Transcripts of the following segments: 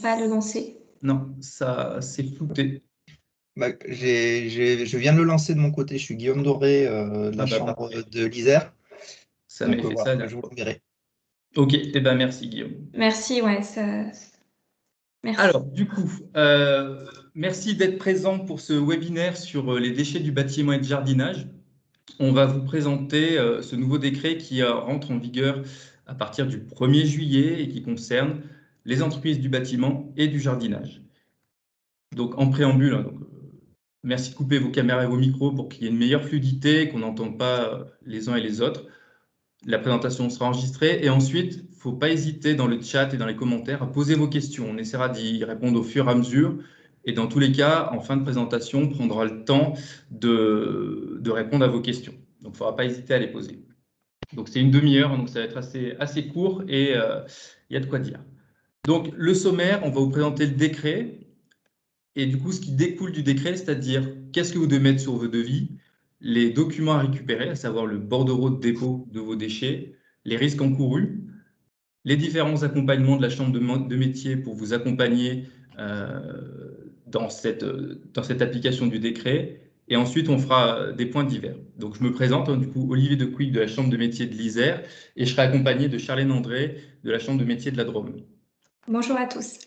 Pas le lancer. Non, ça c'est flouté. Bah, je viens de le lancer de mon côté. Je suis Guillaume Doré, de la chambre de l'Isère. Ça Donc m'est fait voilà, ça. je vous l'enverrai. Ok, eh ben merci Guillaume. Merci, ouais, ça... Merci. Alors, du coup, merci d'être présent pour ce webinaire sur les déchets du bâtiment et de jardinage. On va vous présenter ce nouveau décret qui rentre en vigueur à partir du 1er juillet et qui concerne les entreprises du bâtiment et du jardinage. Donc, en préambule, hein, merci de couper vos caméras et vos micros pour qu'il y ait une meilleure fluidité, qu'on n'entende pas les uns et les autres. La présentation sera enregistrée et ensuite, il ne faut pas hésiter dans le chat et dans les commentaires à poser vos questions. On essaiera d'y répondre au fur et à mesure. Et dans tous les cas, en fin de présentation, on prendra le temps de répondre à vos questions. Donc, il ne faudra pas hésiter à les poser. Donc, c'est une demi-heure, donc ça va être assez court et il y a de quoi dire. Donc, le sommaire, on va vous présenter le décret et du coup, ce qui découle du décret, c'est-à-dire qu'est-ce que vous devez mettre sur vos devis, les documents à récupérer, à savoir le bordereau de dépôt de vos déchets, les risques encourus, les différents accompagnements de la Chambre de métier pour vous accompagner dans cette application du décret. Et ensuite, on fera des points divers. Donc, je me présente, du coup, Olivier de Couic de la Chambre de métier de l'Isère et je serai accompagné de Charlène André de la Chambre de métier de la Drôme. Bonjour à tous.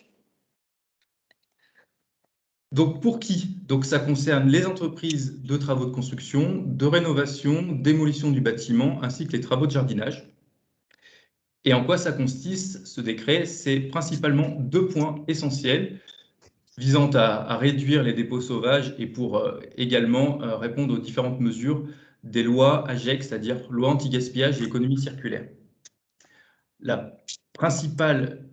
Donc, pour qui? Donc, ça concerne les entreprises de travaux de construction, de rénovation, démolition du bâtiment, ainsi que les travaux de jardinage. Et en quoi ça consiste, ce décret? C'est principalement 2 points essentiels visant à réduire les dépôts sauvages et pour également répondre aux différentes mesures des lois AGEC, c'est-à-dire loi anti-gaspillage et économie circulaire. La principale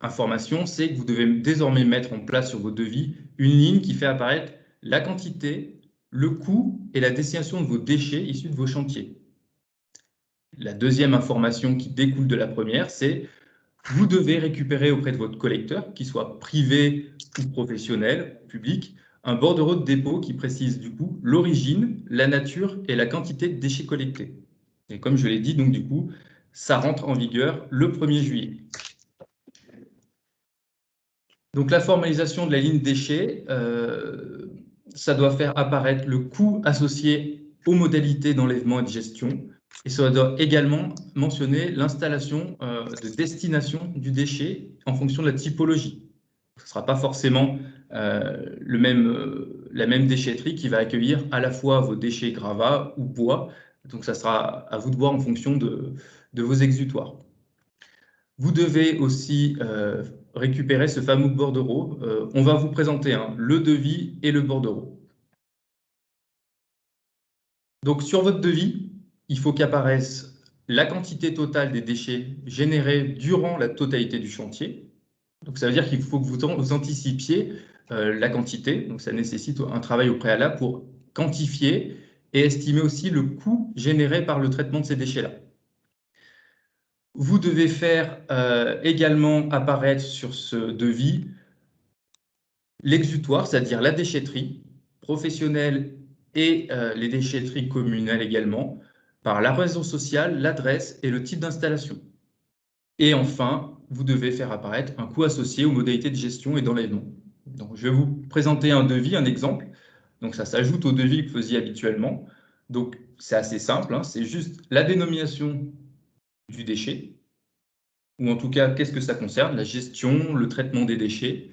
information, c'est que vous devez désormais mettre en place sur vos devis une ligne qui fait apparaître la quantité, le coût et la destination de vos déchets issus de vos chantiers. La deuxième information qui découle de la première, c'est vous devez récupérer auprès de votre collecteur, qu'il soit privé ou professionnel, public, un bordereau de dépôt qui précise du coup l'origine, la nature et la quantité de déchets collectés. Et comme je l'ai dit, donc du coup, ça rentre en vigueur le 1er juillet. Donc la formalisation de la ligne déchets, ça doit faire apparaître le coût associé aux modalités d'enlèvement et de gestion. Et ça doit également mentionner l'installation de destination du déchet en fonction de la typologie. Ce ne sera pas forcément la même déchetterie qui va accueillir à la fois vos déchets gravats ou bois. Donc ça sera à vous de voir en fonction de vos exutoires. Vous devez aussi récupérer ce fameux bordereau. On va vous présenter le devis et le bordereau. Donc sur votre devis, il faut qu'apparaisse la quantité totale des déchets générés durant la totalité du chantier. Donc ça veut dire qu'il faut que vous anticipiez la quantité. Donc ça nécessite un travail au préalable pour quantifier et estimer aussi le coût généré par le traitement de ces déchets-là. Vous devez faire également apparaître sur ce devis l'exutoire, c'est-à-dire la déchetterie professionnelle et les déchetteries communales également, par la raison sociale, l'adresse et le type d'installation. Et enfin, vous devez faire apparaître un coût associé aux modalités de gestion et d'enlèvement. Donc, je vais vous présenter un devis, un exemple. Donc, ça s'ajoute au devis que vous faisiez habituellement. Donc, c'est assez simple, c'est juste la dénomination du déchet, ou en tout cas, qu'est-ce que ça concerne? La gestion, le traitement des déchets,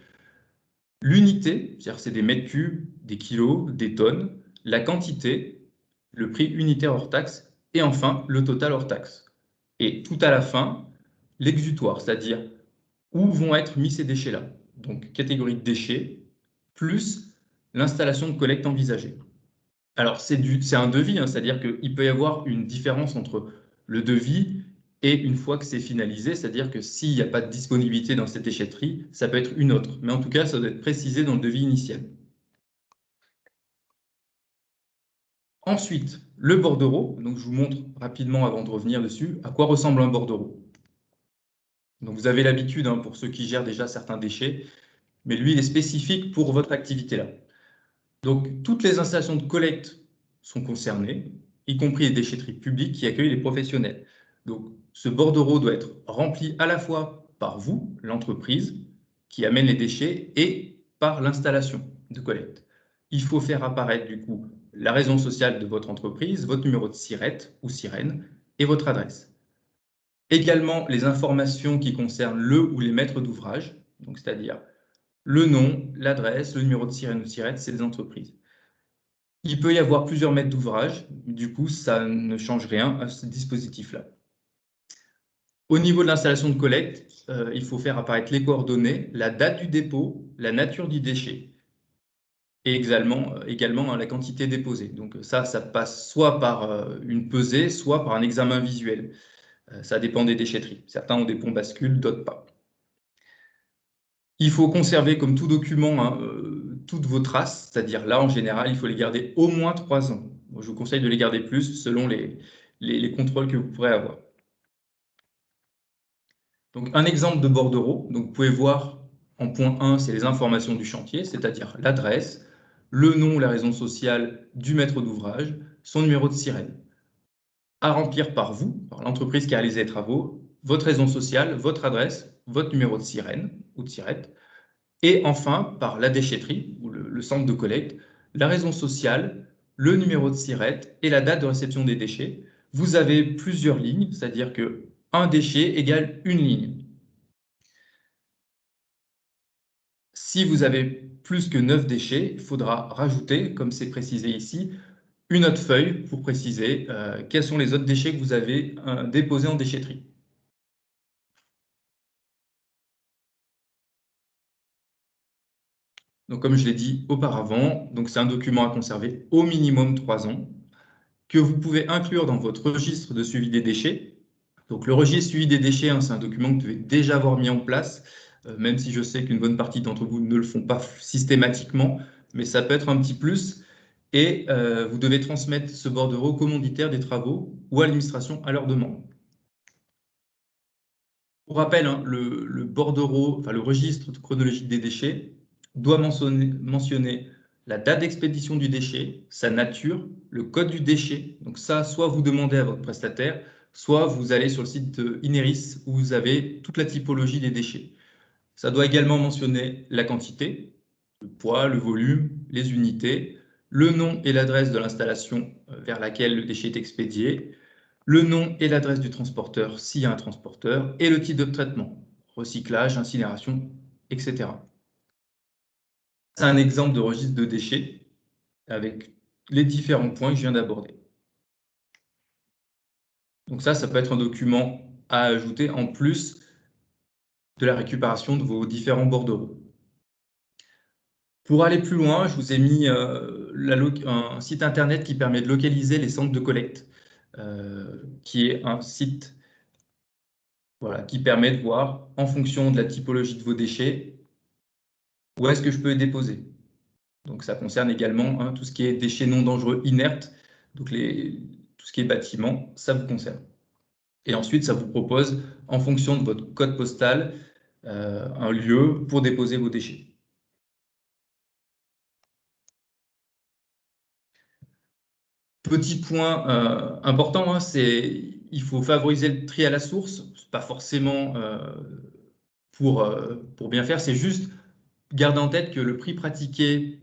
l'unité, c'est-à-dire c'est des mètres cubes, des kilos, des tonnes, la quantité, le prix unitaire hors taxe, et enfin, le total hors taxe. Et tout à la fin, l'exutoire, c'est-à-dire où vont être mis ces déchets-là. Donc, catégorie de déchets, plus l'installation de collecte envisagée. Alors, c'est un devis, c'est-à-dire qu'il peut y avoir une différence entre le devis et une fois que c'est finalisé, c'est-à-dire que s'il n'y a pas de disponibilité dans cette déchetterie, ça peut être une autre. Mais en tout cas, ça doit être précisé dans le devis initial. Ensuite, le bordereau. Donc, je vous montre rapidement, avant de revenir dessus, à quoi ressemble un bordereau. Donc, vous avez l'habitude, pour ceux qui gèrent déjà certains déchets, mais lui, il est spécifique pour votre activité-là. Donc, toutes les installations de collecte sont concernées, y compris les déchetteries publiques qui accueillent les professionnels. Donc, ce bordereau doit être rempli à la fois par vous, l'entreprise, qui amène les déchets et par l'installation de collecte. Il faut faire apparaître du coup la raison sociale de votre entreprise, votre numéro de SIRET ou sirène et votre adresse. Également les informations qui concernent le ou les maîtres d'ouvrage, donc c'est-à-dire le nom, l'adresse, le numéro de sirène ou SIRET, c'est des entreprises. Il peut y avoir plusieurs maîtres d'ouvrage, du coup ça ne change rien à ce dispositif-là. Au niveau de l'installation de collecte, il faut faire apparaître les coordonnées, la date du dépôt, la nature du déchet et également la quantité déposée. Donc ça passe soit par une pesée, soit par un examen visuel. Ça dépend des déchetteries. Certains ont des ponts bascules, d'autres pas. Il faut conserver comme tout document toutes vos traces, c'est-à-dire là en général, il faut les garder au moins 3 ans. Moi, je vous conseille de les garder plus selon les contrôles que vous pourrez avoir. Donc, un exemple de bordereau, donc vous pouvez voir en point 1, c'est les informations du chantier, c'est-à-dire l'adresse, le nom ou la raison sociale du maître d'ouvrage, son numéro de sirène. À remplir par vous, par l'entreprise qui a réalisé les travaux, votre raison sociale, votre adresse, votre numéro de sirène ou de sirette, et enfin par la déchetterie ou le centre de collecte, la raison sociale, le numéro de sirette et la date de réception des déchets. Vous avez plusieurs lignes, c'est-à-dire que un déchet égale une ligne. Si vous avez plus que 9 déchets, il faudra rajouter, comme c'est précisé ici, une autre feuille pour préciser quels sont les autres déchets que vous avez déposés en déchetterie. Donc, comme je l'ai dit auparavant, c'est un document à conserver au minimum 3 ans, que vous pouvez inclure dans votre registre de suivi des déchets. Donc, le registre suivi des déchets, c'est un document que vous devez déjà avoir mis en place, même si je sais qu'une bonne partie d'entre vous ne le font pas systématiquement, mais ça peut être un petit plus. Et vous devez transmettre ce bordereau au commanditaire des travaux ou à l'administration à leur demande. Pour rappel, le bordereau, le registre chronologique des déchets doit mentionner la date d'expédition du déchet, sa nature, le code du déchet. Donc ça, soit vous demandez à votre prestataire, soit vous allez sur le site Ineris où vous avez toute la typologie des déchets. Ça doit également mentionner la quantité, le poids, le volume, les unités, le nom et l'adresse de l'installation vers laquelle le déchet est expédié, le nom et l'adresse du transporteur s'il y a un transporteur, et le type de traitement, recyclage, incinération, etc. C'est un exemple de registre de déchets avec les différents points que je viens d'aborder. Donc ça peut être un document à ajouter en plus de la récupération de vos différents bordereaux. Pour aller plus loin, je vous ai mis un site internet qui permet de localiser les centres de collecte, qui est un site qui permet de voir, en fonction de la typologie de vos déchets, où est-ce que je peux les déposer. Donc ça concerne également tout ce qui est déchets non dangereux inertes, donc tout ce qui est bâtiment, ça vous concerne. Et ensuite, ça vous propose, en fonction de votre code postal, un lieu pour déposer vos déchets. Petit point important, c'est il faut favoriser le tri à la source. C'est pas forcément pour bien faire, c'est juste garder en tête que le prix pratiqué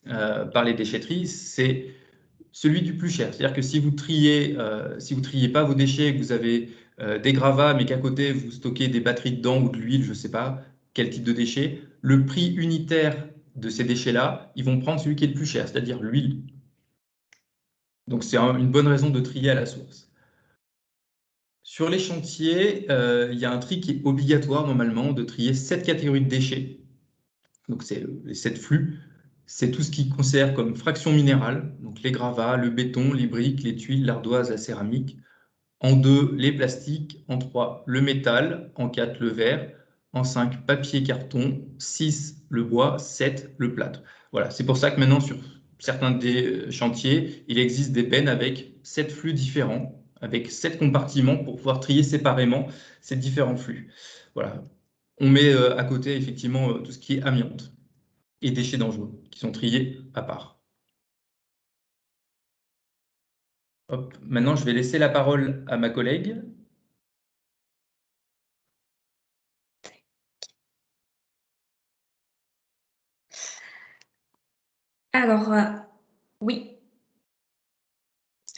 par les déchetteries, c'est celui du plus cher. C'est-à-dire que si vous triez pas vos déchets, que vous avez des gravats, mais qu'à côté vous stockez des batteries dedans ou de l'huile, je ne sais pas quel type de déchets, le prix unitaire de ces déchets-là, ils vont prendre celui qui est le plus cher, c'est-à-dire l'huile. Donc c'est une bonne raison de trier à la source. Sur les chantiers, il y a un tri qui est obligatoire normalement de trier 7 catégories de déchets. Donc c'est les 7 flux. C'est tout ce qui concerne comme fraction minérale, donc les gravats, le béton, les briques, les tuiles, l'ardoise, la céramique. En 2, les plastiques. En 3, le métal. En 4, le verre. En 5, papier, carton. 6, le bois. 7, le plâtre. Voilà, c'est pour ça que maintenant, sur certains des chantiers, il existe des bennes avec 7 flux différents, avec 7 compartiments pour pouvoir trier séparément ces différents flux. Voilà. On met à côté, effectivement, tout ce qui est amiante et déchets dangereux, qui sont triés à part. Hop. Maintenant, je vais laisser la parole à ma collègue. Alors, oui.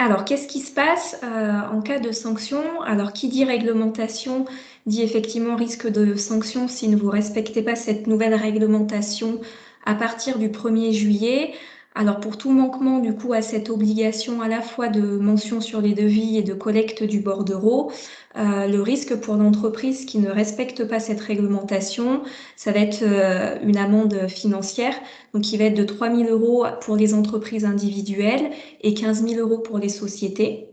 Alors, qu'est-ce qui se passe en cas de sanction? Alors, qui dit réglementation dit effectivement risque de sanction si ne vous respectez pas cette nouvelle réglementation à partir du 1er juillet. Alors, pour tout manquement du coup à cette obligation à la fois de mention sur les devis et de collecte du bordereau, le risque pour l'entreprise qui ne respecte pas cette réglementation, ça va être une amende financière, donc qui va être de 3 000 € pour les entreprises individuelles et 15 000 € pour les sociétés.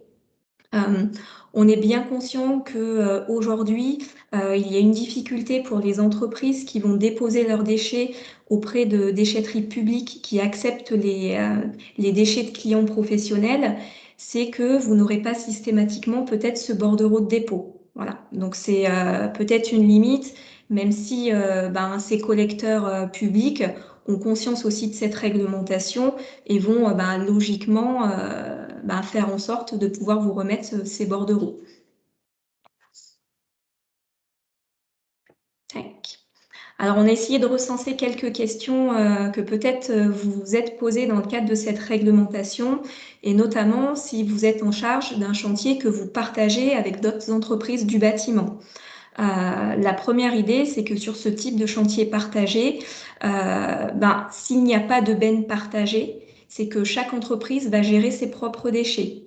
On est bien conscient que aujourd'hui, il y a une difficulté pour les entreprises qui vont déposer leurs déchets auprès de déchetteries publiques qui acceptent les déchets de clients professionnels, c'est que vous n'aurez pas systématiquement peut-être ce bordereau de dépôt. Voilà, donc c'est peut-être une limite, même si ces collecteurs publics ont conscience aussi de cette réglementation et vont logiquement faire en sorte de pouvoir vous remettre ces bordereaux. Tac. Alors, on a essayé de recenser quelques questions que peut-être vous vous êtes posées dans le cadre de cette réglementation, et notamment si vous êtes en charge d'un chantier que vous partagez avec d'autres entreprises du bâtiment. La première idée, c'est que sur ce type de chantier partagé, s'il n'y a pas de benne partagée, c'est que chaque entreprise va gérer ses propres déchets.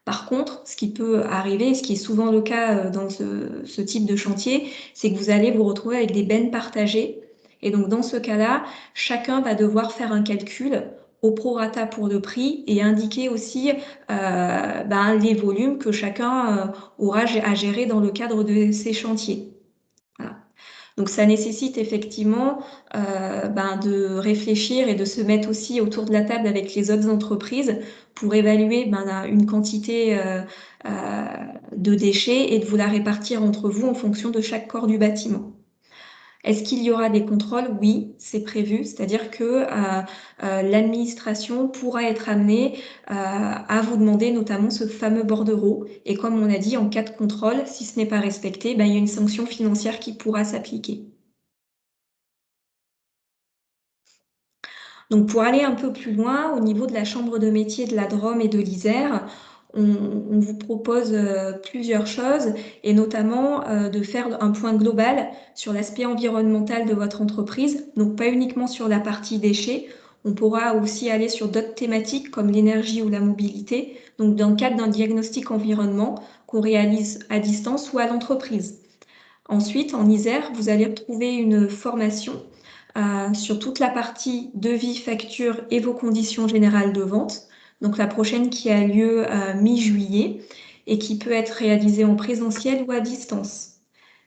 Par contre, ce qui peut arriver, et ce qui est souvent le cas dans ce type de chantier, c'est que vous allez vous retrouver avec des bennes partagées. Et donc, dans ce cas-là, chacun va devoir faire un calcul au prorata pour le prix et indiquer aussi les volumes que chacun aura à gérer dans le cadre de ces chantiers. Voilà. Donc ça nécessite effectivement de réfléchir et de se mettre aussi autour de la table avec les autres entreprises pour évaluer une quantité de déchets et de vous la répartir entre vous en fonction de chaque corps du bâtiment. Est-ce qu'il y aura des contrôles? Oui, c'est prévu, c'est-à-dire que l'administration pourra être amenée à vous demander notamment ce fameux bordereau. Et comme on a dit, en cas de contrôle, si ce n'est pas respecté, il y a une sanction financière qui pourra s'appliquer. Donc pour aller un peu plus loin, au niveau de la chambre de métier de la Drôme et de l'Isère, on vous propose plusieurs choses et notamment de faire un point global sur l'aspect environnemental de votre entreprise, donc pas uniquement sur la partie déchets. On pourra aussi aller sur d'autres thématiques comme l'énergie ou la mobilité, donc dans le cadre d'un diagnostic environnement qu'on réalise à distance ou à l'entreprise. Ensuite, en Isère, vous allez retrouver une formation sur toute la partie devis, facture et vos conditions générales de vente. Donc la prochaine qui a lieu mi-juillet et qui peut être réalisée en présentiel ou à distance.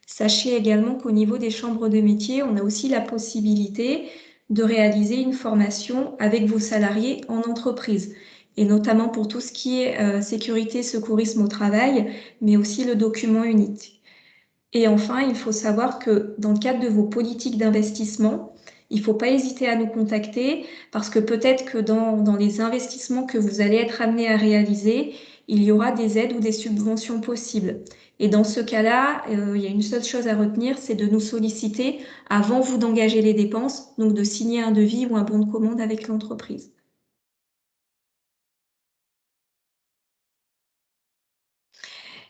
Sachez également qu'au niveau des chambres de métier, on a aussi la possibilité de réaliser une formation avec vos salariés en entreprise, et notamment pour tout ce qui est sécurité, secourisme au travail, mais aussi le document unique. Et enfin, il faut savoir que dans le cadre de vos politiques d'investissement, il ne faut pas hésiter à nous contacter parce que peut-être que dans les investissements que vous allez être amené à réaliser, il y aura des aides ou des subventions possibles. Et dans ce cas-là, il y a une seule chose à retenir, c'est de nous solliciter avant vous d'engager les dépenses, donc de signer un devis ou un bon de commande avec l'entreprise.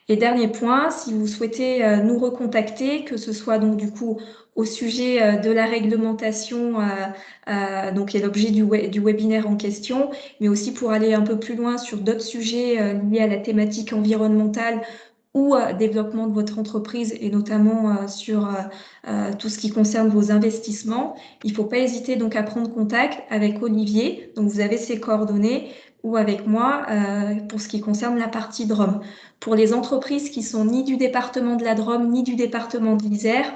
Et dernier point, si vous souhaitez nous recontacter, que ce soit donc du coup au sujet de la réglementation, donc qui est l'objet du webinaire en question, mais aussi pour aller un peu plus loin sur d'autres sujets liés à la thématique environnementale ou développement de votre entreprise et notamment sur tout ce qui concerne vos investissements, il ne faut pas hésiter donc à prendre contact avec Olivier, donc vous avez ses coordonnées, ou avec moi pour ce qui concerne la partie Drôme. Pour les entreprises qui sont ni du département de la Drôme ni du département de l'Isère,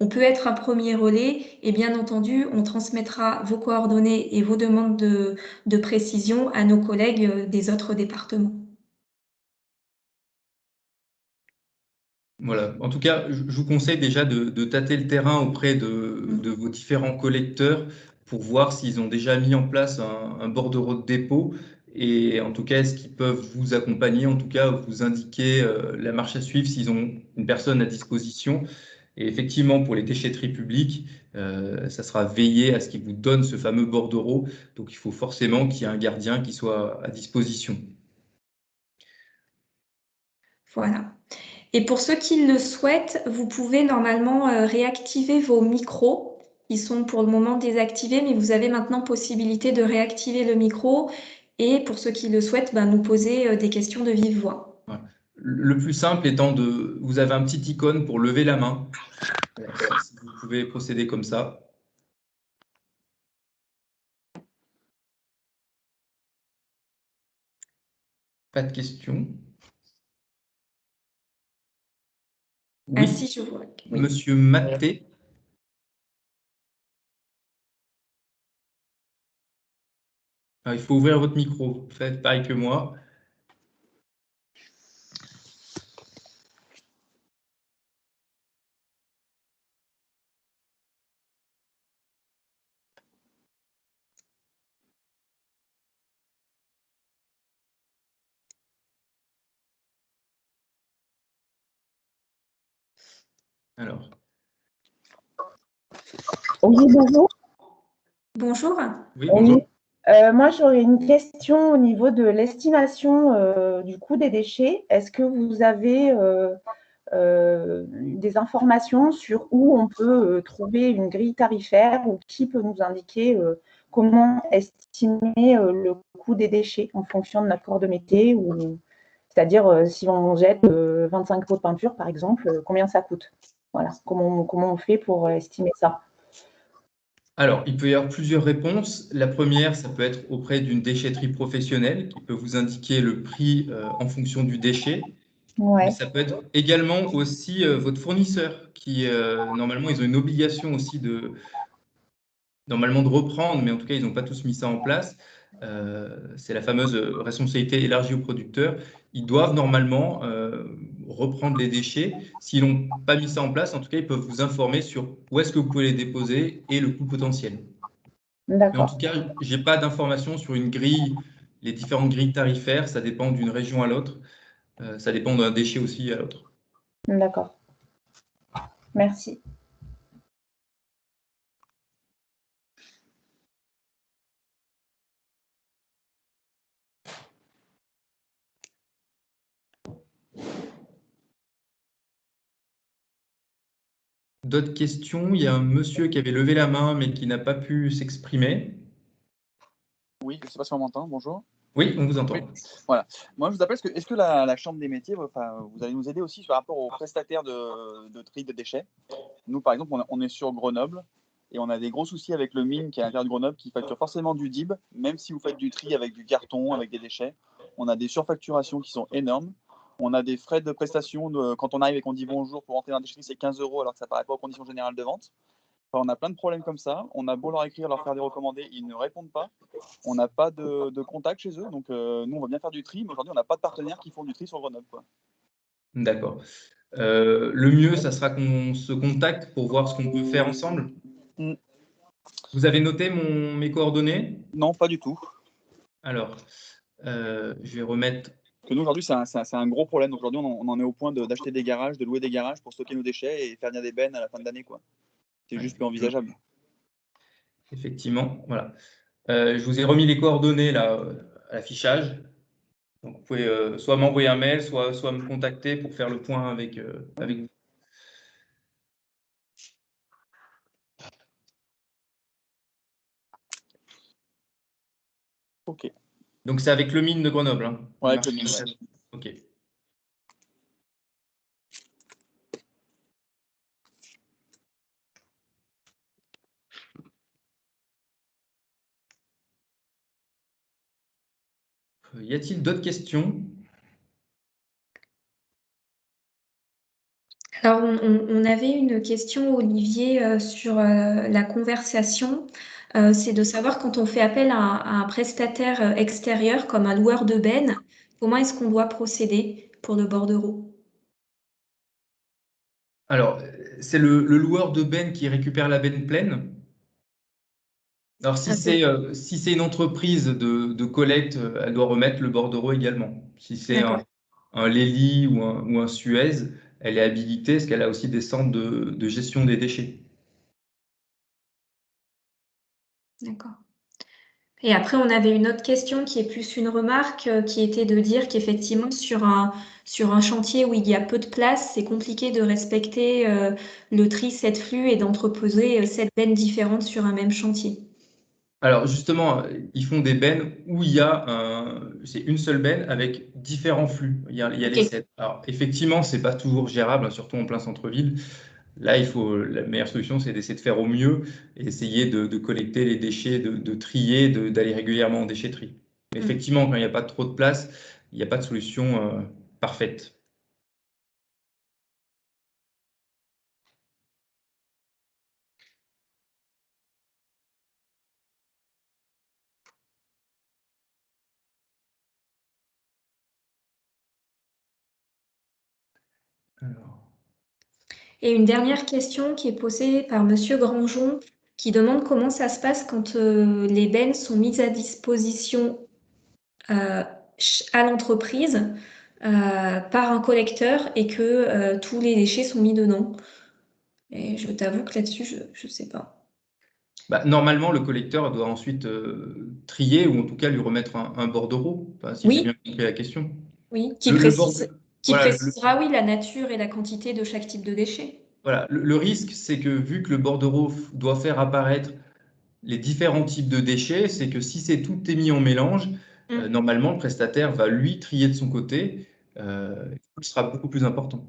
on peut être un premier relais et bien entendu, on transmettra vos coordonnées et vos demandes de précision à nos collègues des autres départements. Voilà. En tout cas, je vous conseille déjà de tâter le terrain auprès de vos différents collecteurs pour voir s'ils ont déjà mis en place un bordereau de dépôt. Et en tout cas, est-ce qu'ils peuvent vous accompagner, en tout cas, vous indiquer la marche à suivre s'ils ont une personne à disposition. Et effectivement, pour les déchetteries publiques, ça sera veiller à ce qu'ils vous donnent ce fameux bordereau. Donc, il faut forcément qu'il y ait un gardien qui soit à disposition. Voilà. Et pour ceux qui le souhaitent, vous pouvez normalement réactiver vos micros. Ils sont pour le moment désactivés, mais vous avez maintenant possibilité de réactiver le micro et pour ceux qui le souhaitent, nous poser des questions de vive voix. Voilà. Le plus simple étant vous avez un petit icône pour lever la main. Si vous pouvez procéder comme ça. Pas de questions? Ah Oui, si, je vois. Oui. Monsieur Maté. Il faut ouvrir votre micro. Faites pareil que moi. Alors. Oui, bonjour. Bonjour. Oui, bonjour. Moi, j'aurais une question au niveau de l'estimation du coût des déchets. Est-ce que vous avez des informations sur où on peut trouver une grille tarifaire ou qui peut nous indiquer comment estimer le coût des déchets en fonction de notre corps de métier c'est-à-dire si on jette 25 pots de peinture, par exemple, combien ça coûte? Voilà, comment on fait pour estimer ça? Alors, il peut y avoir plusieurs réponses. La première, ça peut être auprès d'une déchetterie professionnelle qui peut vous indiquer le prix en fonction du déchet. Mais Ouais, ça peut être également aussi votre fournisseur qui, normalement, ils ont une obligation aussi normalement de reprendre, mais en tout cas, ils n'ont pas tous mis ça en place. C'est la fameuse responsabilité élargie au producteur. Ils doivent normalement reprendre les déchets. S'ils n'ont pas mis ça en place, en tout cas, ils peuvent vous informer sur où est-ce que vous pouvez les déposer et le coût potentiel. Mais en tout d'accord. cas, je n'ai pas d'informations sur une grille, les différentes grilles tarifaires. Ça dépend d'une région à l'autre. Ça dépend d'un déchet aussi à l'autre. D'accord. Merci. D'autres questions? Il y a un monsieur qui avait levé la main, mais qui n'a pas pu s'exprimer. Oui, je ne sais pas si on m'entend. Bonjour. Oui, on vous entend. Oui. Voilà. Moi, je vous appelle est-ce que la Chambre des métiers, vous allez nous aider aussi par rapport aux prestataires de tri de déchets? Nous, par exemple, on est sur Grenoble et on a des gros soucis avec le mine qui est à l'intérieur de Grenoble qui facture forcément du DIB, même si vous faites du tri avec du carton, avec des déchets. On a des surfacturations qui sont énormes. On a des frais de prestation quand on arrive et qu'on dit bonjour pour rentrer dans la déchetterie, c'est 15 € alors que ça ne paraît pas aux conditions générales de vente. Enfin, on a plein de problèmes comme ça. On a beau leur écrire, leur faire des recommandés, ils ne répondent pas. On n'a pas de contact chez eux. Donc, nous, on va bien faire du tri, mais aujourd'hui, on n'a pas de partenaires qui font du tri sur Grenoble, quoi. D'accord. Le mieux, ça sera qu'on se contacte pour voir ce qu'on peut faire ensemble. Mm. Vous avez noté mes coordonnées? Non, pas du tout. Alors, je vais remettre. Que nous, aujourd'hui, c'est un gros problème. Aujourd'hui, on en est au point d'acheter des garages, de louer des garages pour stocker nos déchets et faire venir des bennes à la fin de l'année, quoi. C'est juste plus envisageable. Effectivement, voilà. Je vous ai remis les coordonnées là, à l'affichage. Donc, vous pouvez soit m'envoyer un mail, soit me contacter pour faire le point avec vous. Ok. Donc, c'est avec le mine de Grenoble, hein. Ouais, avec le mine, ouais. Ok. Y a-t-il d'autres questions? Alors, on avait une question, Olivier, sur la conversation. C'est de savoir quand on fait appel à un prestataire extérieur, comme un loueur de benne, comment est-ce qu'on doit procéder pour le bordereau? Alors, c'est le loueur de benne qui récupère la benne pleine. Alors, si c'est une entreprise de collecte, elle doit remettre le bordereau également. Si c'est un Lely ou un Suez, elle est habilitée? Est-ce qu'elle a aussi des centres de gestion des déchets? D'accord. Et après, on avait une autre question qui est plus une remarque, qui était de dire qu'effectivement, sur un chantier où il y a peu de place, c'est compliqué de respecter le tri 7 flux et d'entreposer 7 bennes différentes sur un même chantier. Alors justement, ils font des bennes où il y a c'est une seule benne avec différents flux. Il y a les Ok. 7. Alors effectivement, c'est pas toujours gérable, hein, surtout en plein centre-ville. Là, la meilleure solution, c'est d'essayer de faire au mieux et essayer de collecter les déchets, de trier, d'aller régulièrement en déchetterie. Mais effectivement, quand il n'y a pas trop de place, il n'y a pas de solution parfaite. Alors, Et une dernière question qui est posée par Monsieur Grangeon, qui demande comment ça se passe quand les bennes sont mises à disposition à l'entreprise par un collecteur et que tous les déchets sont mis dedans. Et je t'avoue que là-dessus, je ne sais pas. bah, normalement, le collecteur doit ensuite trier ou en tout cas lui remettre un bordereau, enfin, si j'ai Oui, bien compris la question. oui, Le qui voilà, précisera, oui, la nature et la quantité de chaque type de déchets. voilà, le risque, c'est que vu que le bordereau doit faire apparaître les différents types de déchets, c'est que si tout est mis en mélange, normalement, le prestataire va lui trier de son côté, ce sera beaucoup plus important.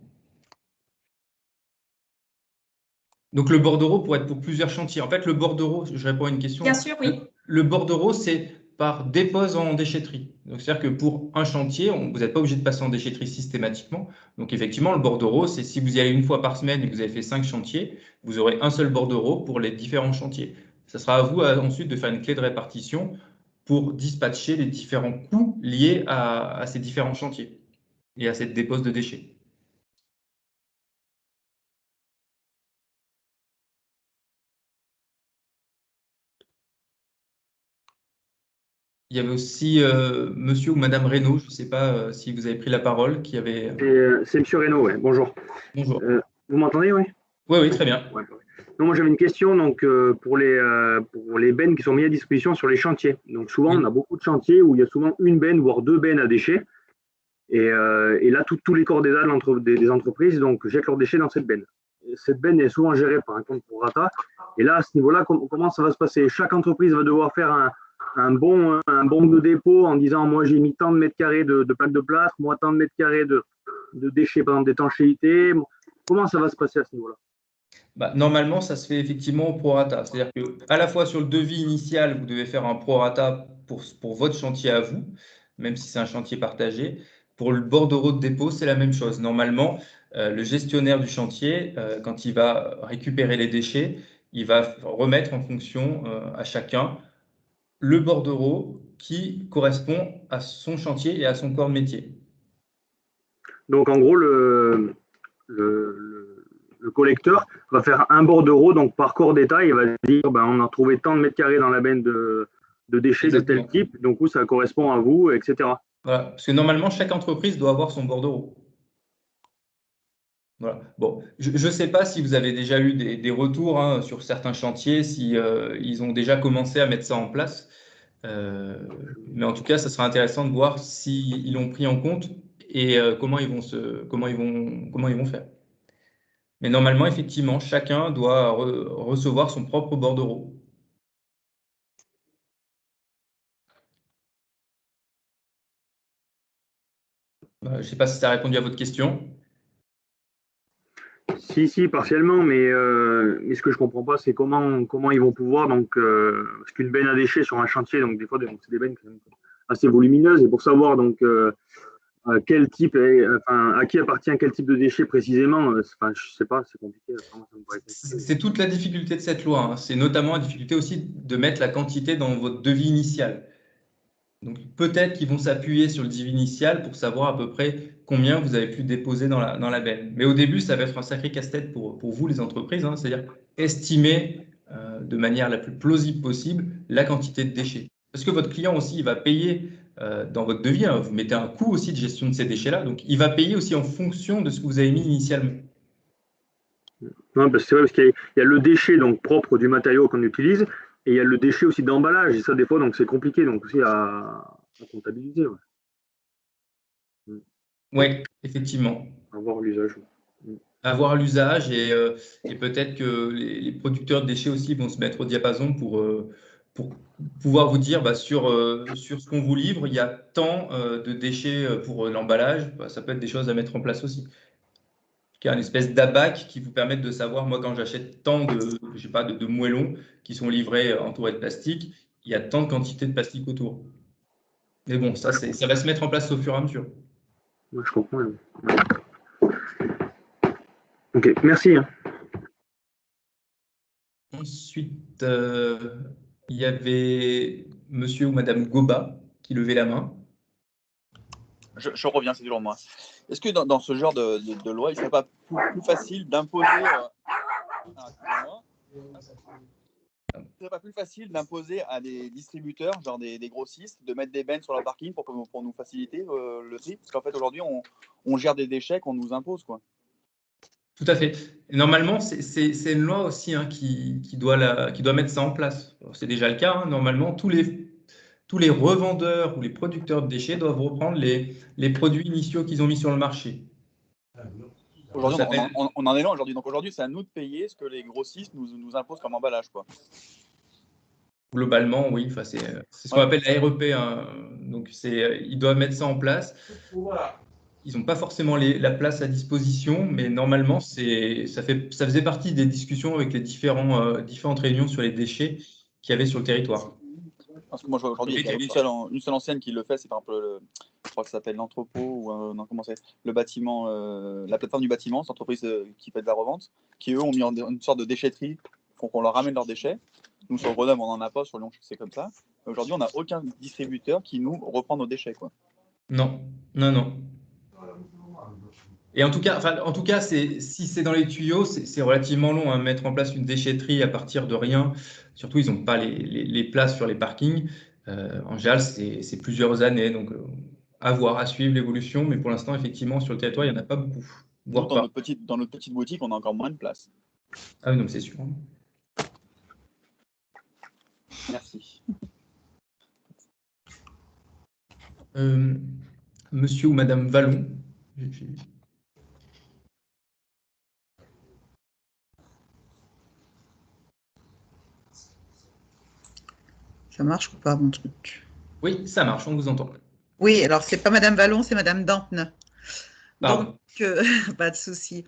Donc le bordereau pourrait être pour plusieurs chantiers. En fait, le bordereau, je réponds à une question. Bien sûr, oui. Le bordereau, c'est par dépose en déchetterie. Donc c'est-à-dire que pour un chantier, vous n'êtes pas obligé de passer en déchetterie systématiquement. Donc effectivement, le bordereau, c'est si vous y allez une fois par semaine et que vous avez fait 5 chantiers, vous aurez un seul bordereau pour les différents chantiers. Ça sera à vous ensuite de faire une clé de répartition pour dispatcher les différents coûts liés à ces différents chantiers et à cette dépose de déchets. Il y avait aussi monsieur ou madame Reynaud, je ne sais pas si vous avez pris la parole, qui avait. C'est monsieur Reynaud, ouais. Bonjour. Bonjour. Vous m'entendez, oui? Oui, oui, très bien. Ouais. Non, moi j'avais une question donc, pour les bennes qui sont mises à disposition sur les chantiers. Donc souvent, on a beaucoup de chantiers où il y a souvent une benne, voire deux bennes à déchets. Et là, tous les corps des entreprises donc, jettent leurs déchets dans cette benne. Et cette benne est souvent gérée par un compte pro rata. Et là, à ce niveau-là, comment ça va se passer? Chaque entreprise va devoir faire un bon de dépôt en disant moi j'ai mis tant de mètres carrés de plaques de plâtre, moi tant de mètres carrés de déchets, par exemple d'étanchéité. Comment ça va se passer à ce niveau-là? Bah, normalement, ça se fait effectivement au prorata. C'est-à-dire qu'à la fois sur le devis initial, vous devez faire un prorata pour votre chantier à vous, même si c'est un chantier partagé. Pour le bordereau de dépôt, c'est la même chose. Normalement, le gestionnaire du chantier, quand il va récupérer les déchets, il va remettre en fonction à chacun le bordereau qui correspond à son chantier et à son corps de métier. Donc en gros, le collecteur va faire un bordereau donc par corps d'état. Il va dire ben, on a trouvé tant de mètres carrés dans la benne de déchets Exactement. de tel type, donc où ça correspond à vous, etc. Voilà. Parce que normalement, chaque entreprise doit avoir son bordereau. Voilà. Bon, je ne sais pas si vous avez déjà eu des retours hein, sur certains chantiers, si ils ont déjà commencé à mettre ça en place. Mais en tout cas, ça sera intéressant de voir s'ils l'ont pris en compte et comment ils vont faire. Mais normalement, effectivement, chacun doit recevoir son propre bordereau. Je ne sais pas si ça a répondu à votre question. Si, partiellement, mais ce que je comprends pas, c'est comment ils vont pouvoir, donc, parce qu'une benne à déchets sur un chantier, donc des fois, c'est des bennes assez volumineuses, et pour savoir donc quel type, à qui appartient quel type de déchets précisément, je sais pas, c'est compliqué. C'est toute la difficulté de cette loi. Hein. C'est notamment la difficulté aussi de mettre la quantité dans votre devis initial. Donc peut-être qu'ils vont s'appuyer sur le devis initial pour savoir à peu près combien vous avez pu déposer dans la benne. Mais au début, ça va être un sacré casse-tête pour vous, les entreprises, hein, c'est-à-dire estimer de manière la plus plausible possible la quantité de déchets. Parce que votre client aussi, il va payer dans votre devis, hein. Vous mettez un coût aussi de gestion de ces déchets-là. Donc, il va payer aussi en fonction de ce que vous avez mis initialement. Non, parce que c'est vrai, parce qu'il y a le déchet donc propre du matériau qu'on utilise, et il y a le déchet aussi d'emballage. Et ça, des fois, donc c'est compliqué donc aussi à comptabiliser. Ouais. Oui, effectivement. Avoir l'usage. Avoir l'usage et peut-être que les producteurs de déchets aussi vont se mettre au diapason pour pouvoir vous dire sur ce qu'on vous livre, il y a tant de déchets pour l'emballage. Ça peut être des choses à mettre en place aussi. Il y a une espèce d'abac qui vous permet de savoir, moi, quand j'achète tant je sais pas, de moellons qui sont livrés entourés de plastique, il y a tant de quantité de plastique autour. Mais bon, ça va se mettre en place au fur et à mesure. Ouais, je comprends. Ouais. Ok, merci. Ensuite, il y avait monsieur ou madame Goba qui levait la main. Je reviens, c'est toujours moi. Est-ce que dans ce genre de loi, il ne serait pas plus facile d'imposer à des distributeurs, genre des grossistes, de mettre des bennes sur la parking pour nous faciliter le tri? Parce qu'en fait, aujourd'hui, on gère des déchets qu'on nous impose, quoi. Tout à fait. Et normalement, c'est une loi aussi qui doit mettre ça en place. C'est déjà le cas. Normalement, tous les revendeurs ou les producteurs de déchets doivent reprendre les produits initiaux qu'ils ont mis sur le marché. Aujourd'hui, on en est là aujourd'hui. Donc aujourd'hui, c'est à nous de payer ce que les grossistes nous imposent comme emballage, quoi. Globalement, oui. C'est ce qu'on appelle la REP. Donc, ils doivent mettre ça en place. Ils n'ont pas forcément la place à disposition, mais normalement, ça faisait partie des discussions avec les différentes réunions sur les déchets qu'il y avait sur le territoire. Parce que moi, je vois aujourd'hui, il y a une seule enseigne qui le fait, c'est par exemple, je crois que ça s'appelle l'entrepôt, ou non, comment c'est, le bâtiment, la plateforme du bâtiment, cette entreprise qui fait de la revente, qui eux ont mis une sorte de déchetterie, pour qu'on leur ramène leurs déchets. Nous, sur Grenoble, on n'en a pas, sur Lyon, c'est comme ça. Aujourd'hui, on n'a aucun distributeur qui nous reprend nos déchets, quoi. Non. Et en tout cas, si c'est dans les tuyaux, c'est relativement long, mettre en place une déchetterie à partir de rien. Surtout, ils n'ont pas les places sur les parkings. En général, c'est plusieurs années. Donc, à suivre l'évolution. Mais pour l'instant, effectivement, sur le territoire, il n'y en a pas beaucoup. Nous, dans notre petite boutique, on a encore moins de place. Ah oui, non, c'est sûr. Merci. Monsieur ou madame Vallon. Ça marche ou pas, mon truc? Oui, ça marche, on vous entend. Oui, alors c'est pas madame Vallon, c'est madame Dantne. Pardon. Donc, pas de souci.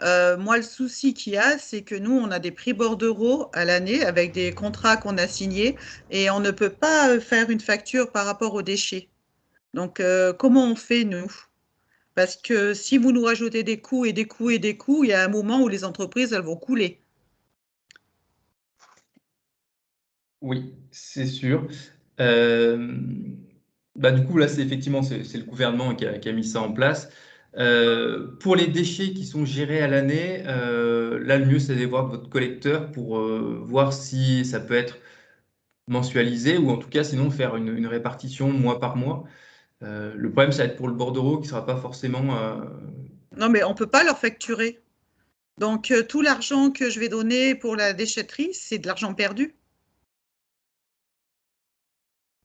Moi, le souci qu'il y a, c'est que nous, on a des prix bordereaux à l'année avec des contrats qu'on a signés et on ne peut pas faire une facture par rapport aux déchets. Donc, comment on fait, nous? Parce que si vous nous rajoutez des coûts et des coûts et des coûts, il y a un moment où les entreprises, elles vont couler. Oui, c'est sûr. Du coup, là, c'est le gouvernement qui a mis ça en place. Pour les déchets qui sont gérés à l'année, là, le mieux, c'est d'aller voir votre collecteur pour voir si ça peut être mensualisé ou en tout cas, sinon, faire une répartition mois par mois. Le problème, ça va être pour le bordereau qui ne sera pas forcément… Non, mais on ne peut pas leur facturer. Donc, tout l'argent que je vais donner pour la déchetterie, c'est de l'argent perdu.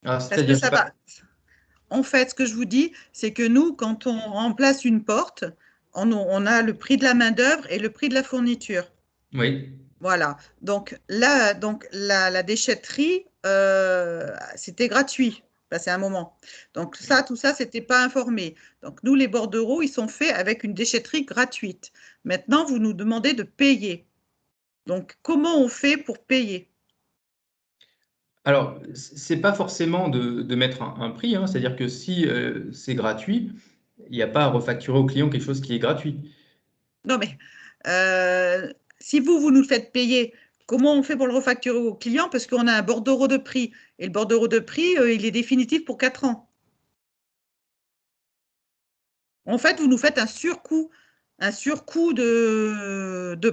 Parce que ça va. En fait, ce que je vous dis, c'est que nous, quand on remplace une porte, on a le prix de la main-d'œuvre et le prix de la fourniture. Oui. Voilà. Donc là, la déchetterie, c'était gratuit. C'est un moment. Donc tout ça, c'était pas informé. Donc nous, les bordereaux, ils sont faits avec une déchetterie gratuite. Maintenant, vous nous demandez de payer. Donc comment on fait pour payer? Alors, c'est pas forcément de mettre un prix, c'est-à-dire que si c'est gratuit, il n'y a pas à refacturer au client quelque chose qui est gratuit. Non, mais si vous nous le faites payer, comment on fait pour le refacturer au client? Parce qu'on a un bordereau de prix. Et le bordereau de prix, il est définitif pour 4 ans. En fait, vous nous faites un surcoût de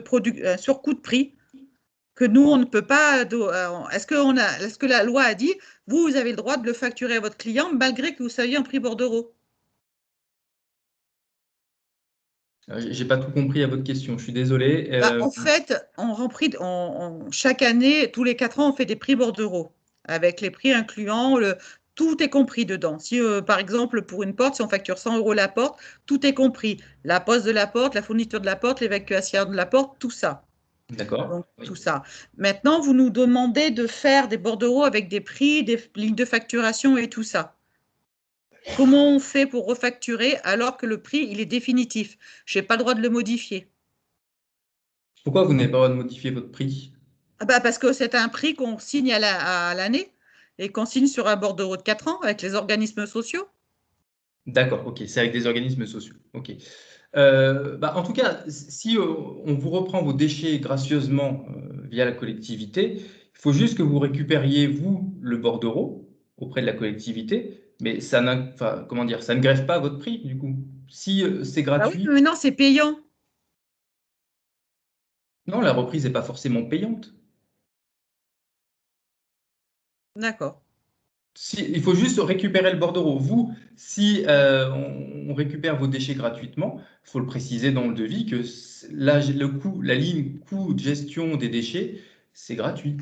prix. Que nous, on ne peut pas. Est-ce que la loi a dit, vous avez le droit de le facturer à votre client malgré que vous saviez un prix bordereau? J'ai pas tout compris à votre question, je suis désolé. En fait, chaque année, tous les 4 ans, on fait des prix bordereaux avec les prix incluant tout est compris dedans. Si, par exemple, pour une porte, si on facture 100 € la porte, tout est compris. La pose de la porte, la fourniture de la porte, l'évacuation de la porte, tout ça. D'accord. Donc, Oui. tout ça. Maintenant, vous nous demandez de faire des bordereaux avec des prix, des lignes de facturation et tout ça. Comment on fait pour refacturer alors que le prix, il est définitif? Je n'ai pas le droit de le modifier. Pourquoi vous n'avez pas le droit de modifier votre prix? Parce que c'est un prix qu'on signe à l'année et qu'on signe sur un bordereau de 4 ans avec les organismes sociaux. D'accord, ok, c'est avec des organismes sociaux. Ok. En tout cas, si on vous reprend vos déchets gracieusement via la collectivité, il faut juste que vous récupériez, vous, le bordereau auprès de la collectivité, mais ça comment dire, ça ne grève pas votre prix, du coup. Si c'est Oui, gratuit, mais non, c'est payant. non, la reprise n'est pas forcément payante. D'accord. Il faut juste récupérer le bordereau. Vous, si on récupère vos déchets gratuitement, il faut le préciser dans le devis que la ligne coût de gestion des déchets, c'est gratuit.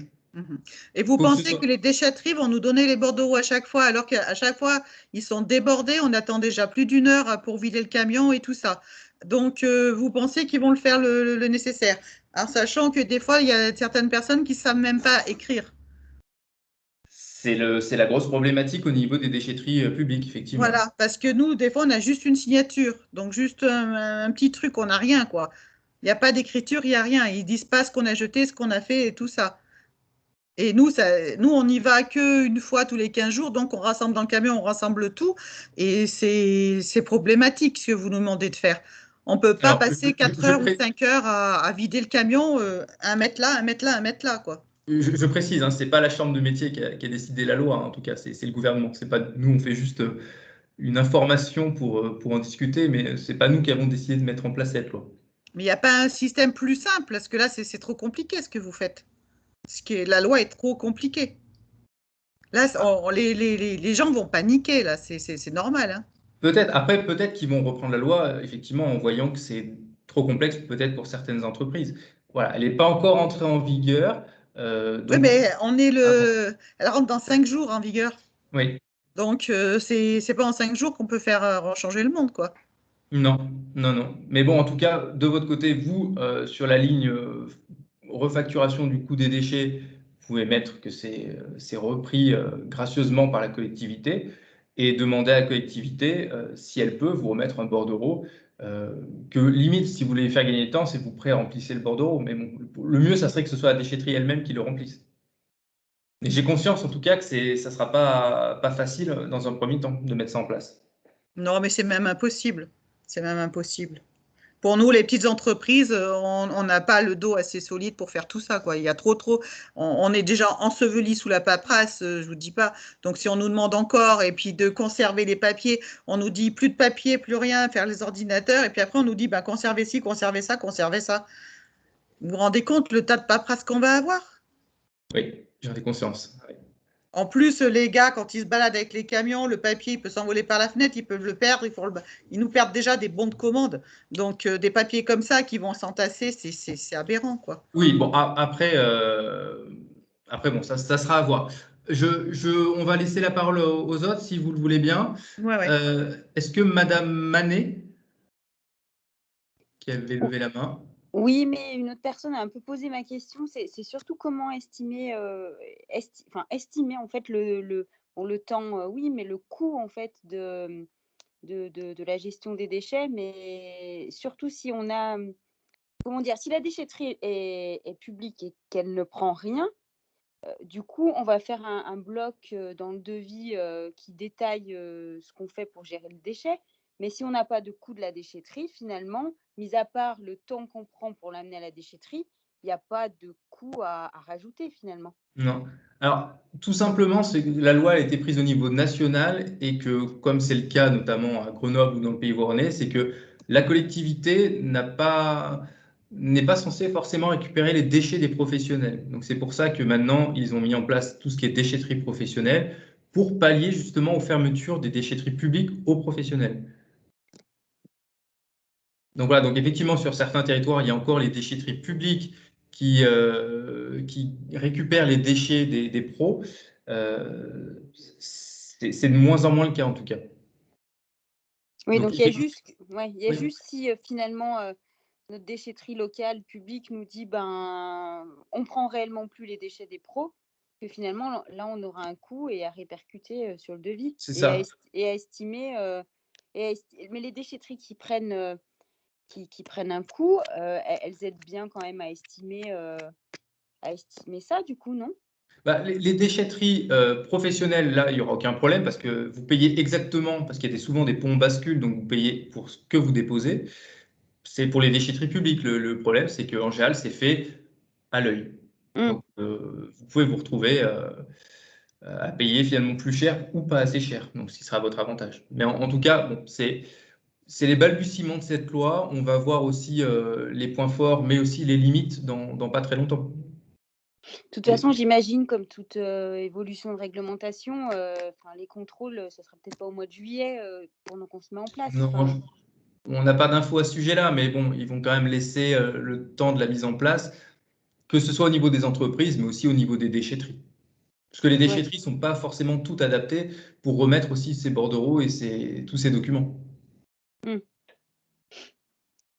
Et vous Faut que ce pensez soit- que les déchetteries vont nous donner les bordereaux à chaque fois, alors qu'à chaque fois, ils sont débordés, on attend déjà plus d'1 heure pour vider le camion et tout ça. Donc, vous pensez qu'ils vont le faire le nécessaire. Alors, sachant que des fois, il y a certaines personnes qui ne savent même pas écrire. C'est la grosse problématique au niveau des déchetteries publiques, effectivement. Voilà, parce que nous, des fois, on a juste une signature. Donc, juste un petit truc, on n'a rien, quoi. Il n'y a pas d'écriture, il n'y a rien. Ils disent pas ce qu'on a jeté, ce qu'on a fait et tout ça. Et nous, on n'y va qu'une fois tous les 15 jours, donc on rassemble dans le camion, on rassemble tout. Et c'est problématique ce que vous nous demandez de faire. On ne peut pas Alors, passer 4 heures ou 5 heures à vider le camion, un mètre là, un mètre là, un mètre là, quoi. je précise, hein, ce n'est pas la Chambre de métier qui a décidé la loi, hein, en tout cas, c'est le gouvernement. C'est pas, nous, on fait juste une information pour en discuter, mais ce n'est pas nous qui avons décidé de mettre en place cette loi. Mais il n'y a pas un système plus simple, parce que là, c'est trop compliqué ce que vous faites. La loi est trop compliquée. Là, les gens vont paniquer, là, c'est normal, hein. Peut-être qu'ils vont reprendre la loi, effectivement, en voyant que c'est trop complexe, peut-être pour certaines entreprises. Voilà, elle n'est pas encore entrée en vigueur. Oui, Donc, mais elle rentre dans 5 jours en vigueur. oui, Donc, c'est pas en 5 jours qu'on peut faire changer le monde, quoi. non, non, non. Mais bon, en tout cas, de votre côté, vous, sur la ligne refacturation du coût des déchets, vous pouvez mettre que c'est repris gracieusement par la collectivité et demander à la collectivité, si elle peut, vous remettre un bordereau. Que limite, si vous voulez faire gagner le temps, c'est que vous pré-remplissez le bordereau. Mais bon, le mieux, ça serait que ce soit la déchetterie elle-même qui le remplisse. Mais j'ai conscience, en tout cas, que ça ne sera pas facile dans un premier temps de mettre ça en place. Non, mais c'est même impossible. C'est même impossible. Pour nous, les petites entreprises, on n'a pas le dos assez solide pour faire tout ça, quoi. Il y a trop. On est déjà enseveli sous la paperasse, je vous dis pas. Donc, si on nous demande encore, et puis de conserver les papiers, on nous dit plus de papier, plus rien, faire les ordinateurs, et puis après, on nous dit, bah, conservez ci, conservez ça, conservez ça. Vous vous rendez compte le tas de paperasse qu'on va avoir? Oui, j'en ai conscience. Oui. En plus, les gars, quand ils se baladent avec les camions, le papier il peut s'envoler par la fenêtre, ils peuvent le perdre, ils nous perdent déjà des bons de commande. Donc, des papiers comme ça qui vont s'entasser, c'est aberrant, quoi. Oui, bon, après, bon, ça sera à voir. On va laisser la parole aux autres, si vous le voulez bien. Ouais, ouais. Est-ce que Madame Manet, qui avait levé la main, Oui, mais une autre personne a un peu posé ma question. C'est surtout comment estimer, estimer en fait le temps, oui, mais le coût en fait de la gestion des déchets, mais surtout si on a, comment dire, si la déchetterie est publique et qu'elle ne prend rien, du coup, on va faire un bloc dans le devis qui détaille ce qu'on fait pour gérer le déchet. Mais si on n'a pas de coût de la déchetterie, finalement, mis à part le temps qu'on prend pour l'amener à la déchetterie, il n'y a pas de coût à rajouter finalement. non. Alors, tout simplement, c'est que la loi a été prise au niveau national et que, comme c'est le cas notamment à Grenoble ou dans le Pays Voironnais, c'est que la collectivité n'a pas n'est pas censé forcément récupérer les déchets des professionnels. Donc c'est pour ça que maintenant, ils ont mis en place tout ce qui est déchetterie professionnelle pour pallier justement aux fermetures des déchetteries publiques aux professionnels. Donc voilà, donc effectivement, sur certains territoires, il y a encore les déchetteries publiques qui récupèrent les déchets des pros. C'est de moins en moins le cas en tout cas. Oui, Donc, donc il y a juste, oui. juste si finalement notre déchetterie locale publique nous dit ben on prend réellement plus les déchets des pros, que finalement là on aura un coût et à répercuter sur le devis C'est et ça. à estimer. Mais les déchetteries qui prennent un coût, elles aident bien quand même à estimer ça du coup, non? Bah, les déchetteries professionnelles, là, il n'y aura aucun problème parce que vous payez exactement, parce qu'il y a souvent des ponts bascules, donc vous payez pour ce que vous déposez. C'est pour les déchetteries publiques. Le problème, c'est qu'en général, c'est fait à l'œil. Donc, vous pouvez vous retrouver à payer finalement plus cher ou pas assez cher, donc ce qui sera à votre avantage. Mais en tout cas, bon, c'est les balbutiements de cette loi. On va voir aussi les points forts, mais aussi les limites dans pas très longtemps. De toute façon, j'imagine, comme toute évolution de réglementation, les contrôles, ça sera peut-être pas au mois de juillet pendant qu'on se met en place. Non, on n'a pas d'infos à ce sujet-là, mais bon, ils vont quand même laisser le temps de la mise en place, que ce soit au niveau des entreprises, mais aussi au niveau des déchetteries. Parce que les déchetteries ne sont pas forcément toutes adaptées pour remettre aussi ces bordereaux et tous ces documents.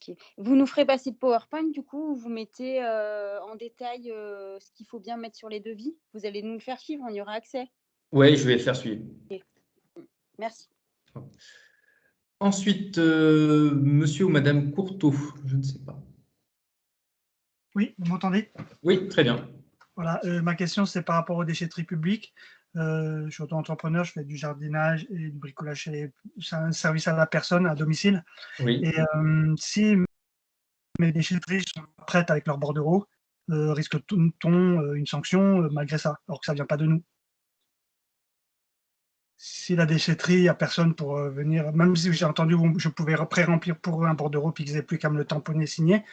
Okay. Vous nous ferez passer le PowerPoint, du coup, où vous mettez en détail ce qu'il faut bien mettre sur les devis. Vous allez nous le faire suivre, on y aura accès. Oui, je vais le faire suivre. Okay. Merci. Ensuite, monsieur ou madame Courteau, je ne sais pas. Oui, vous m'entendez? Oui, très bien. Voilà, ma question, c'est par rapport aux déchetteries publiques. Je suis auto-entrepreneur, je fais du jardinage et du bricolage. C'est un service à la personne, à domicile. Oui. Et si mes déchetteries sont prêtes avec leur bordereau, risque-t-on une sanction malgré ça, alors que ça ne vient pas de nous? Si la déchetterie, il n'y a personne pour venir, même si j'ai entendu je pouvais pré-remplir pour eux un bordereau puis qu'ils n'aient plus qu'à me le tamponner, signer,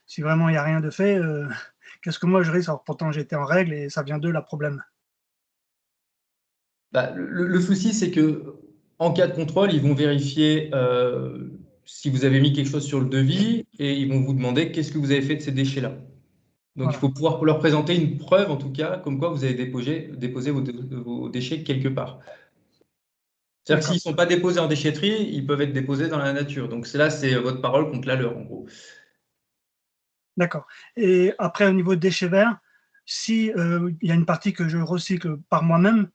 si vraiment il n'y a rien de fait, qu'est-ce que moi je risque? Alors pourtant j'étais en règle et ça vient d'eux le problème. Bah, le souci, c'est que en cas de contrôle, ils vont vérifier si vous avez mis quelque chose sur le devis et ils vont vous demander qu'est-ce que vous avez fait de ces déchets-là. Donc, voilà. Il faut pouvoir leur présenter une preuve, en tout cas, comme quoi vous avez déposé vos déchets quelque part. C'est-à-dire que s'ils ne sont pas déposés en déchetterie, ils peuvent être déposés dans la nature. Donc, là, c'est votre parole contre la leur, en gros. D'accord. Et après, au niveau de déchets verts, si il y a une partie que je recycle par moi-même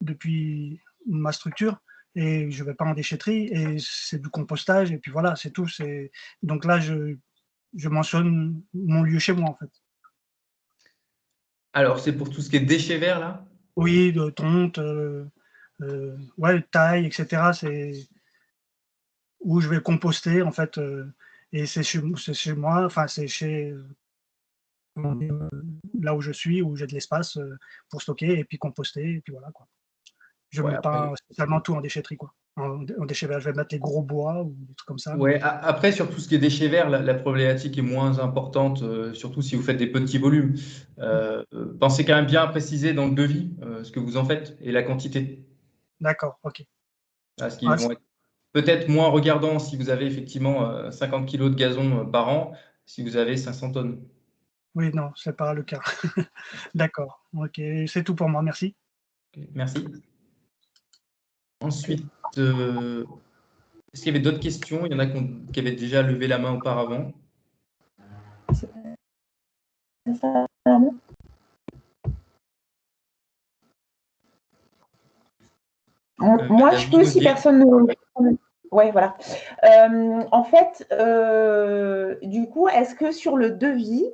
depuis ma structure, et je ne vais pas en déchetterie, et c'est du compostage, et puis voilà, c'est tout. Donc là, je mentionne mon lieu chez moi, en fait. Alors, c'est pour tout ce qui est déchets verts, là? Oui, de tonte, ouais, taille, etc. C'est où je vais composter, en fait, et c'est chez moi, enfin, c'est chez là où je suis, où j'ai de l'espace pour stocker et puis composter, et puis voilà, quoi. Je ne mets pas spécialement tout en déchetterie, quoi. En déchets verts, je vais mettre les gros bois ou des trucs comme ça. Ouais, après, sur tout ce qui est déchets verts, la problématique est moins importante, surtout si vous faites des petits volumes. Pensez quand même bien à préciser dans le devis ce que vous en faites et la quantité. D'accord, ok. Parce qu'ils vont être peut-être moins regardants si vous avez effectivement 50 kg de gazon par an, si vous avez 500 tonnes. Oui, non, ce n'est pas le cas. D'accord, ok. C'est tout pour moi, merci. Merci. Ensuite, est-ce qu'il y avait d'autres questions? Il y en a qui avaient déjà levé la main auparavant. Moi, je peux, si personne ne... Oui, voilà. En fait, du coup, est-ce que sur le devis,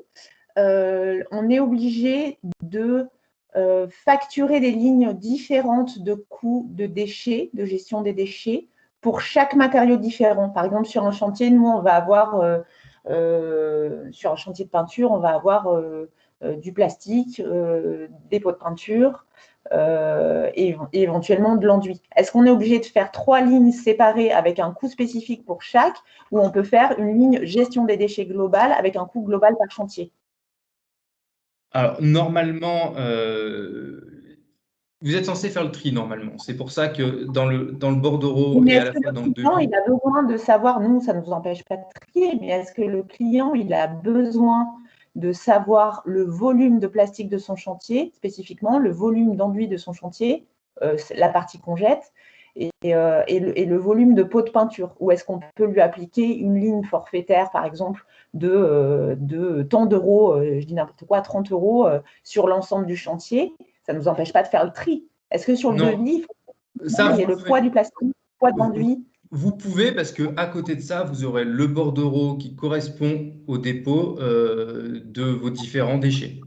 on est obligé de facturer des lignes différentes de coûts de déchets, de gestion des déchets, pour chaque matériau différent? Par exemple, sur un chantier, nous, on va avoir, sur un chantier de peinture, on va avoir du plastique, des pots de peinture et éventuellement de l'enduit. Est-ce qu'on est obligé de faire 3 lignes séparées avec un coût spécifique pour chaque, ou on peut faire une ligne gestion des déchets globale avec un coût global par chantier? Alors, normalement, vous êtes censé faire le tri normalement. C'est pour ça que dans le bordereau Mais et à est-ce la que fois le dans le client, devis, il a besoin de savoir, nous, ça ne nous empêche pas de trier, mais est-ce que le client, il a besoin de savoir le volume de plastique de son chantier, spécifiquement le volume d'enduit de son chantier, la partie qu'on jette, et le volume de pots de peinture? Ou est-ce qu'on peut lui appliquer une ligne forfaitaire, par exemple, de tant d'euros, je dis n'importe quoi, 30 euros sur l'ensemble du chantier? Ça ne nous empêche pas de faire le tri. Est-ce que sur le non, devis, ça il y a vous le le poids faites. du plastique, poids de l'enduit? Vous pouvez, parce qu'à côté de ça, vous aurez le bordereau qui correspond au dépôt de vos différents déchets.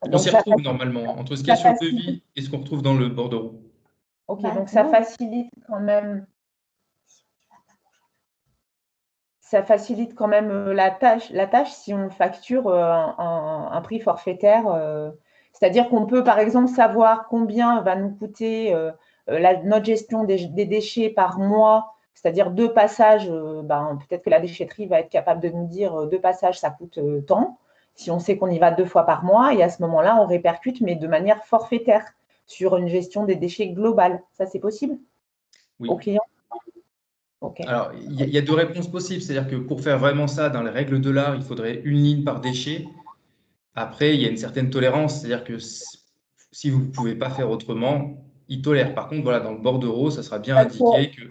On Donc, s'y retrouve normalement entre ce qu'il y a sur le facilite. devis et ce qu'on retrouve dans le bordereau. Ok, donc ça facilite quand même. Ça facilite quand même la tâche si on facture un prix forfaitaire. C'est-à-dire qu'on peut, par exemple, savoir combien va nous coûter notre gestion des déchets par mois. C'est-à-dire 2 passages, peut-être que la déchetterie va être capable de nous dire 2 passages, ça coûte tant. Si on sait qu'on y va 2 fois par mois, et à ce moment-là, on répercute, mais de manière forfaitaire, sur une gestion des déchets globale. Ça, c'est possible Oui. au client? Okay. Alors, il y a 2 réponses possibles. C'est-à-dire que pour faire vraiment ça dans les règles de l'art, il faudrait une ligne par déchet. Après, il y a une certaine tolérance. C'est-à-dire que si vous ne pouvez pas faire autrement, il tolère. Par contre, voilà, dans le bordereau, ça sera bien indiqué que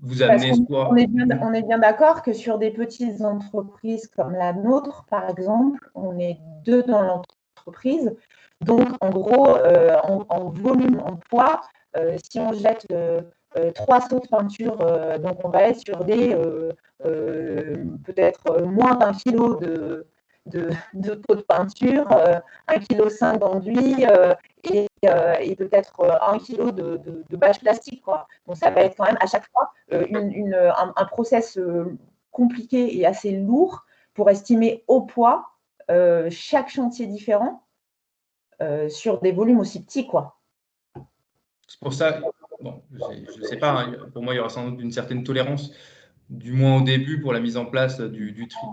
vous amenez soit… On est bien d'accord que sur des petites entreprises comme la nôtre, par exemple, on est 2 dans l'entreprise. Donc, en gros, en volume, en poids, si on jette 3 seaux de peinture, donc on va être sur des peut-être moins d'1 kilo de pots de peinture, 1,5 kg d'enduit et peut-être 1 kg de bâche plastique, quoi. Donc ça va être quand même à chaque fois un process compliqué et assez lourd pour estimer au poids chaque chantier différent sur des volumes aussi petits, quoi. C'est pour ça, bon, je ne sais pas, hein, pour moi, il y aura sans doute une certaine tolérance, du moins au début, pour la mise en place du tri.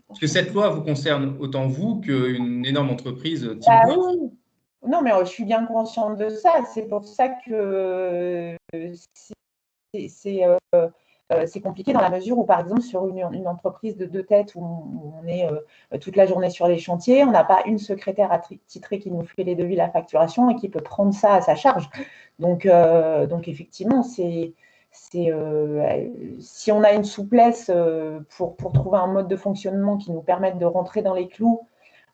Parce que cette loi vous concerne autant vous qu'une énorme entreprise type Bouygues. Oui. Non, mais je suis bien consciente de ça. C'est pour ça que c'est compliqué dans la mesure où, par exemple, sur une entreprise de 2 têtes où on est toute la journée sur les chantiers, on n'a pas une secrétaire attitrée qui nous fait les devis, la facturation et qui peut prendre ça à sa charge. Donc effectivement, si on a une souplesse pour trouver un mode de fonctionnement qui nous permette de rentrer dans les clous,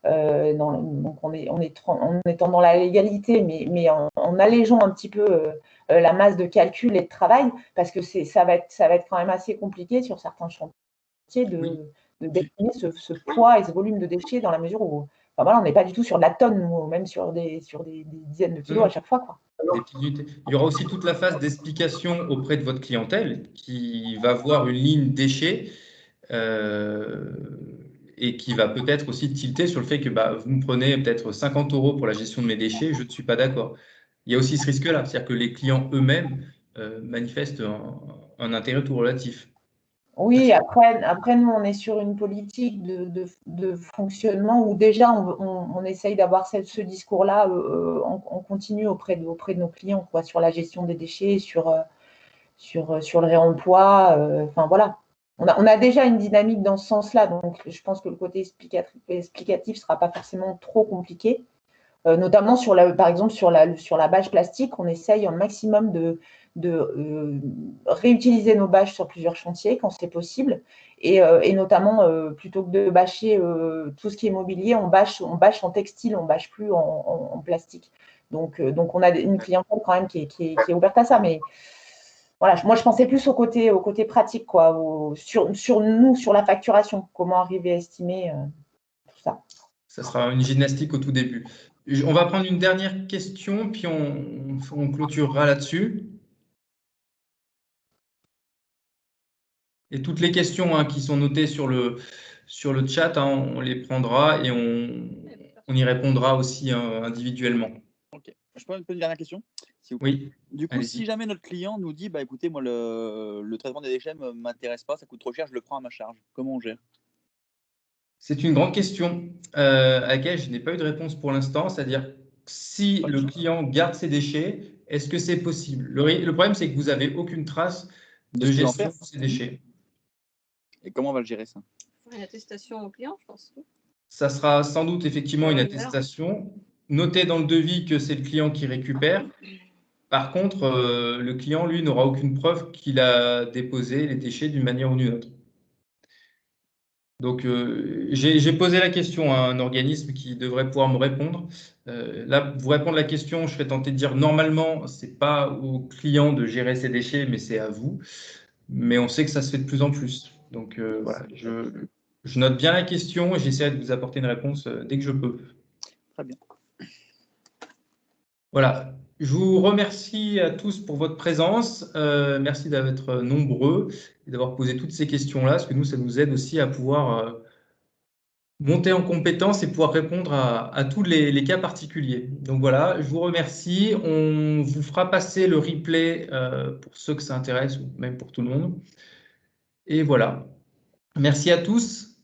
donc en étant dans la légalité, mais en allégeant un petit peu la masse de calcul et de travail, parce que ça va être quand même assez compliqué sur certains chantiers de définir ce poids et ce volume de déchets, dans la mesure où on n'est pas du tout sur de la tonne, ou même sur des dizaines de kilos à chaque fois, quoi. Il y aura aussi toute la phase d'explication auprès de votre clientèle qui va voir une ligne déchets et qui va peut-être aussi tilter sur le fait que vous me prenez peut-être 50 € pour la gestion de mes déchets, je ne suis pas d'accord. Il y a aussi ce risque-là, c'est-à-dire que les clients eux-mêmes manifestent un intérêt tout relatif. Oui, après, nous, on est sur une politique de fonctionnement où déjà, on essaye d'avoir ce discours-là en continu auprès de nos clients, quoi, sur la gestion des déchets, sur le réemploi. Enfin, voilà. On a déjà une dynamique dans ce sens-là, donc je pense que le côté explicatif ne sera pas forcément trop compliqué. Notamment, par exemple, sur la bâche plastique, on essaye un maximum de réutiliser nos bâches sur plusieurs chantiers quand c'est possible, et notamment plutôt que de bâcher tout ce qui est mobilier, on bâche en textile, on bâche plus en plastique. Donc on a une clientèle quand même qui est ouverte à ça, mais voilà, moi je pensais plus au côté pratique, quoi, sur la facturation, comment arriver à estimer tout ça. Ça sera une gymnastique au tout début. On va prendre une dernière question, puis on clôturera là-dessus. Et toutes les questions qui sont notées sur le chat, on les prendra et on y répondra aussi individuellement. Ok. Je peux une dernière question, s'il vous plaît. Oui. Du coup, Allez-y. si jamais notre client nous dit, bah écoutez, moi le traitement des déchets ne m'intéresse pas, ça coûte trop cher, je le prends à ma charge. Comment on gère? C'est une grande question à laquelle je n'ai pas eu de réponse pour l'instant, c'est-à-dire si le client garde ses déchets, est-ce que c'est possible? Le problème, c'est que vous n'avez aucune trace de ce qu'il en gestion fait. de ces déchets. Et comment on va le gérer ça? Une attestation au client, je pense. Ça sera sans doute effectivement une attestation. Notez dans le devis que c'est le client qui récupère. Par contre, le client, lui, n'aura aucune preuve qu'il a déposé les déchets d'une manière ou d'une autre. Donc, j'ai posé la question à un organisme qui devrait pouvoir me répondre. Là, pour vous répondre à la question, je serais tenté de dire normalement, ce n'est pas au client de gérer ses déchets, mais c'est à vous. Mais on sait que ça se fait de plus en plus. Donc, voilà, je note bien la question et j'essaie de vous apporter une réponse dès que je peux. Très bien. Voilà. Je vous remercie à tous pour votre présence. Merci d'être nombreux et d'avoir posé toutes ces questions-là, parce que nous, ça nous aide aussi à pouvoir monter en compétence et pouvoir répondre à tous les cas particuliers. Donc voilà, je vous remercie. On vous fera passer le replay pour ceux que ça intéresse ou même pour tout le monde. Et voilà. Merci à tous.